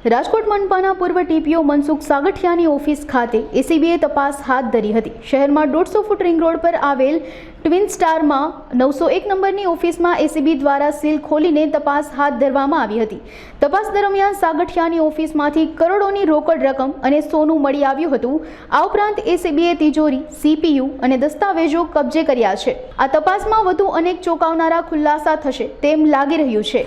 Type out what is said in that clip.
રાજકોટ મનપાના પૂર્વ TPO Mansukh સાગઠિયાની office ખાતે એસીબીએ તપાસ હાથ ધરી હતી। શહેરમાં 150 ફૂટ રિંગ રોડ પર આવેલ ટ્વિન સ્ટારમાં 901 નંબરની ઓફિસમાં એસીબી દ્વારા સીલ ખોલીને તપાસ હાથ ધરવામાં આવી હતી। તપાસ દરમિયાન સાગઠિયાની ઓફિસમાંથી કરોડોની રોકડ રકમ અને સોનું મળી આવ્યું હતું। આ ઉપરાંત એસીબીએ તિજોરી, સીપીયુ અને દસ્તાવેજો કબજે કર્યા છે। આ તપાસમાં વધુ અનેક ચોંકાવનારા ખુલાસા થશે તેમ લાગી રહ્યું છે।